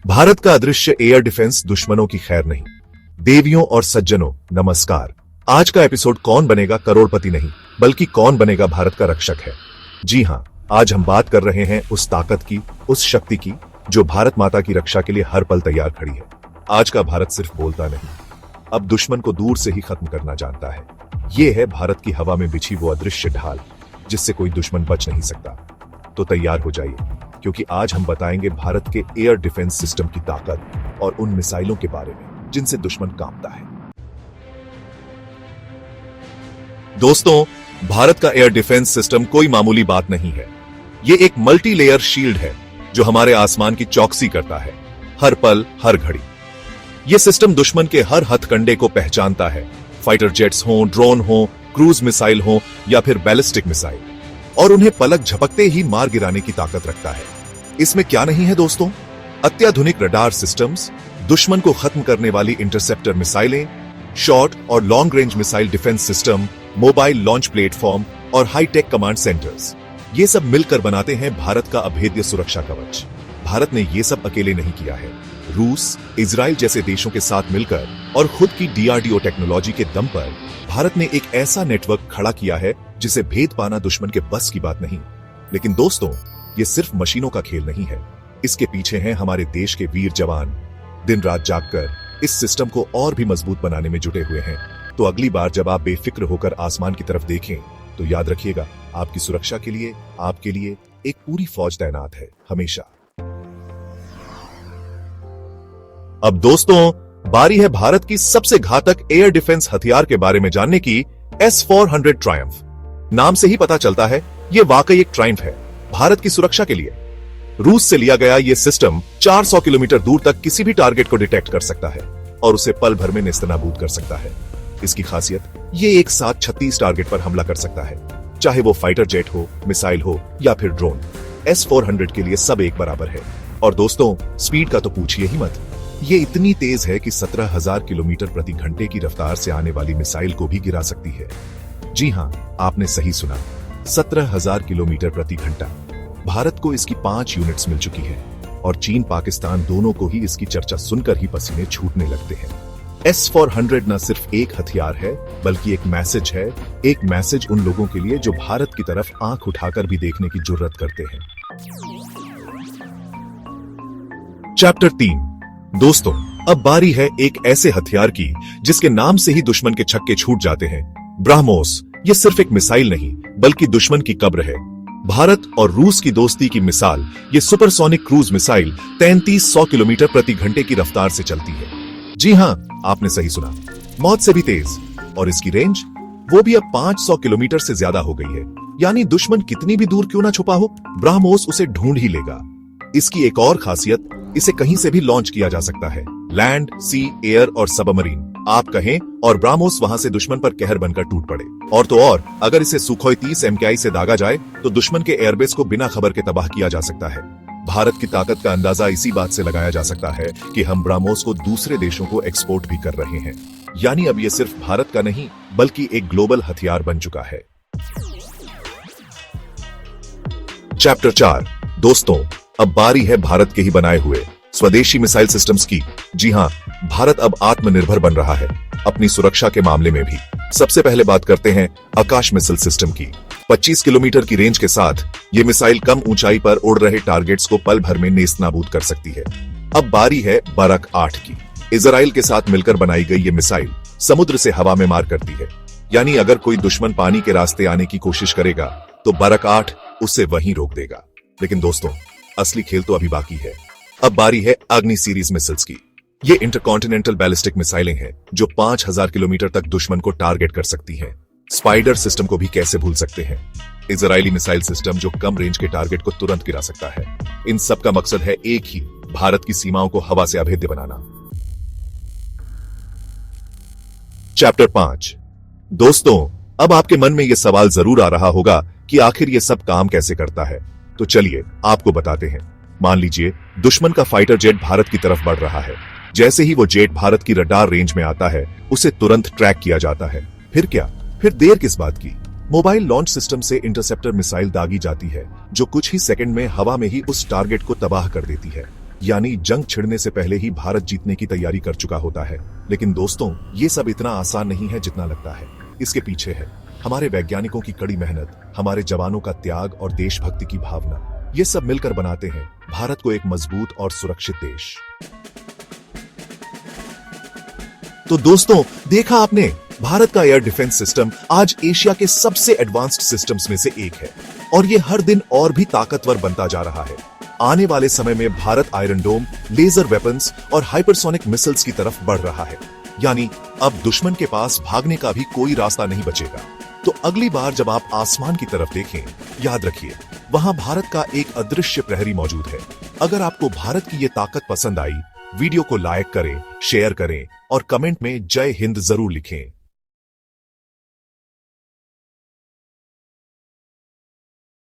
भारत का अदृश्य air defence दुश्मनों की खैर नहीं। देवियों और सज्जनों नमस्कार। आज का एपिसोड कौन बनेगा करोड़पति नहीं बल्कि कौन बनेगा भारत का रक्षक है। जी हां, आज हम बात कर रहे हैं उस ताकत की, उस शक्ति की जो भारत माता की रक्षा के लिए हर पल तैयार खड़ी है। आज का भारत सिर्फ बोलता नहीं, अब दुश्मन को दूर से ही खत्म करना जानता है। ये है भारत की हवा में बिछी वो अदृश्य ढाल जिससे कोई दुश्मन बच नहीं सकता। तो तैयार हो जाइए, क्योंकि आज हम बताएंगे भारत के एयर डिफेंस सिस्टम की ताकत और उन मिसाइलों के बारे में जिनसे दुश्मन कांपता है। दोस्तों, भारत का एयर डिफेंस सिस्टम कोई मामूली बात नहीं है। ये एक मल्टी लेयर शील्ड है जो हमारे आसमान की चौकसी करता है, हर पल हर घड़ी। यह सिस्टम दुश्मन के हर हथकंडे को पहचानता है, फाइटर जेट्स हों, ड्रोन हों, क्रूज मिसाइल हों या फिर बैलिस्टिक मिसाइल, और उन्हें पलक झपकते ही मार गिराने की ताकत रखता है। इसमें क्या नहीं है दोस्तों? अत्याधुनिक रडार सिस्टम्स, दुश्मन को खत्म करने वाली इंटरसेप्टर मिसाइलें, शॉर्ट और long range missile defence system, mobile launch platform और हाईटेक कमांड सेंटर्स। ये सब मिलकर बनाते हैं भारत का अभेद्य सुरक्षा कवच। भारत ने ये सब अकेले नहीं किया है। रूस, इजराइल जैसे देशों के साथ मिलकर और खुद की डीआरडीओ टेक्नोलॉजी के दम पर भारत ने एक ऐसा नेटवर्क खड़ा किया है जिसे भेद पाना दुश्मन के बस की बात नहीं। लेकिन दोस्तों, ये सिर्फ मशीनों का खेल नहीं है। इसके पीछे हैं हमारे देश के वीर जवान, दिन रात जागकर इस सिस्टम को और भी मजबूत बनाने में जुटे हुए हैं। तो अगली बार जब आप बेफिक्र होकर आसमान की तरफ देखें तो याद रखिएगा, आपकी सुरक्षा के लिए आपके लिए एक पूरी फौज तैनात है हमेशा। अब दोस्तों, बारी है भारत की सबसे घातक एयर डिफेंस हथियार के बारे में जानने की। S-400 Triumph. नाम से ही पता चलता है यह वाकई एक ट्रायम्फ है भारत की सुरक्षा के लिए। रूस से लिया गया यह सिस्टम 400 किलोमीटर दूर तक किसी भी टारगेट को डिटेक्ट कर सकता है और उसे पल भर में नेस्तनाबूद कर सकता है। इसकी खासियत, ये एक साथ 36 टारगेट पर हमला कर सकता है, चाहे वो फाइटर जेट हो, मिसाइल हो या फिर ड्रोन। S-400 के लिए सब एक बराबर है। और दोस्तों, स्पीड का तो पूछिए ही मत। ये इतनी तेज है कि 17,000 किलोमीटर प्रति घंटे की रफ्तार से आने वाली मिसाइल को भी गिरा सकती है। जी हां, आपने सही सुना, 17,000 किलोमीटर प्रति घंटा। भारत को इसकी 5 यूनिट्स मिल चुकी है और चीन पाकिस्तान दोनों को ही इसकी चर्चा सुनकर ही पसीने छूटने लगते हैं। S-400 न सिर्फ एक हथियार है बल्कि एक मैसेज है, एक मैसेज उन लोगों के लिए जो भारत की तरफ आंख उठाकर भी देखने की जुर्रत करते हैं। चैप्टर 3। दोस्तों, अब बारी है एक ऐसे हथियार की जिसके नाम से ही दुश्मन के छक्के छूट जाते हैं। ब्रह्मोस। ये सिर्फ एक मिसाइल नहीं बल्कि दुश्मन की कब्र है। भारत और रूस की दोस्ती की मिसाल, ये सुपरसोनिक क्रूज मिसाइल 3300 किलोमीटर प्रति घंटे की रफ्तार से चलती है। जी हां, आपने सही सुना, मौत से भी तेज। और इसकी रेंज, वो भी अब 500 किलोमीटर से ज्यादा हो गई है। यानी दुश्मन कितनी भी दूर क्यों ना छुपा हो, ब्रह्मोस उसे ढूंढ ही लेगा। इसकी एक और खासियत, इसे कहीं से भी लॉन्च किया जा सकता है, लैंड, सी, एयर और सबमरीन आप कहें, और ब्रह्मोस वहां से दुश्मन पर कहर बनकर टूट पड़े। और तो और, अगर इसे सुखोई 30 MKI से दागा जाए तो दुश्मन के एयरबेस को बिना खबर के तबाह किया जा सकता है। भारत की ताकत का अंदाजा इसी बात से लगाया जा सकता है कि हम ब्रह्मोस को दूसरे देशों को एक्सपोर्ट भी कर रहे हैं। यानी अब यह सिर्फ भारत का नहीं बल्कि एक ग्लोबल हथियार बन चुका है। चैप्टर 4। दोस्तों, अब बारी है भारत के ही बनाए हुए स्वदेशी मिसाइल सिस्टम्स की। जी हां, भारत अब आत्मनिर्भर बन रहा है अपनी सुरक्षा के मामले में भी। सबसे पहले बात करते हैं आकाश मिसाइल सिस्टम की। 25 किलोमीटर की रेंज के साथ ये मिसाइल कम ऊंचाई पर उड़ रहे टारगेट्स को पल भर में नेस्तनाबूद कर सकती है। अब बारी है बरक 8 की। इजराइल के साथ मिलकर बनाई गई ये मिसाइल समुद्र से हवा में मार करती है। यानी अगर कोई दुश्मन पानी के रास्ते आने की कोशिश करेगा तो बरक 8 उसे वहीं रोक देगा। लेकिन दोस्तों, असली खेल तो अभी बाकी है। अब बारी है अग्नि सीरीज मिसाइल्स की। ये इंटरकॉन्टिनेंटल बैलिस्टिक मिसाइलें हैं जो 5000 किलोमीटर तक दुश्मन को टारगेट कर सकती हैं। स्पाइडर सिस्टम को भी कैसे भूल सकते हैं, इजरायली मिसाइल सिस्टम जो कम रेंज के टारगेट को तुरंत गिरा सकता है। इन सब का मकसद है एक ही, भारत की सीमाओं को हवा से अभेद्य बनाना। चैप्टर 5। दोस्तों, अब आपके मन में यह सवाल जरूर आ रहा होगा कि आखिर यह सब काम कैसे करता है। तो चलिए आपको बताते हैं। मान लीजिए दुश्मन का फाइटर जेट भारत की तरफ बढ़ रहा है। जैसे ही वो जेट भारत की रडार रेंज में आता है, उसे तुरंत ट्रैक किया जाता है। फिर क्या? फिर देर किस बात की? मोबाइल लॉन्च सिस्टम से इंटरसेप्टर मिसाइल दागी जाती है जो कुछ ही सेकंड में हवा में ही उस टारगेट को तबाह कर देती है। यानी जंग छिड़ने से पहले ही भारत जीतने की तैयारी कर चुका होता है। लेकिन दोस्तों, ये सब इतना आसान नहीं है जितना लगता है। इसके पीछे है हमारे वैज्ञानिकों की कड़ी मेहनत, हमारे जवानों का त्याग और देशभक्ति की भावना। ये सब मिलकर बनाते हैं भारत को एक मजबूत और सुरक्षित देश। तो दोस्तों, देखा आपने, भारत का एयर डिफेंस सिस्टम आज एशिया के सबसे एडवांस्ड सिस्टम्स में से एक है और ये हर दिन और भी ताकतवर बनता जा रहा है। आने वाले समय में भारत आयरन डोम, लेजर वेपन्स और हाइपरसोनिक मिसाइल्स की तरफ बढ़ रहा है। यानी अब दुश्मन के पास भागने का भी कोई रास्ता नहीं बचेगा। तो अगली बार जब आप आसमान की तरफ देखें, याद रखिए वहां भारत का एक अदृश्य प्रहरी मौजूद है। अगर आपको भारत की ये ताकत पसंद आई, वीडियो को लाइक करें, शेयर करें और कमेंट में जय हिंद जरूर लिखें।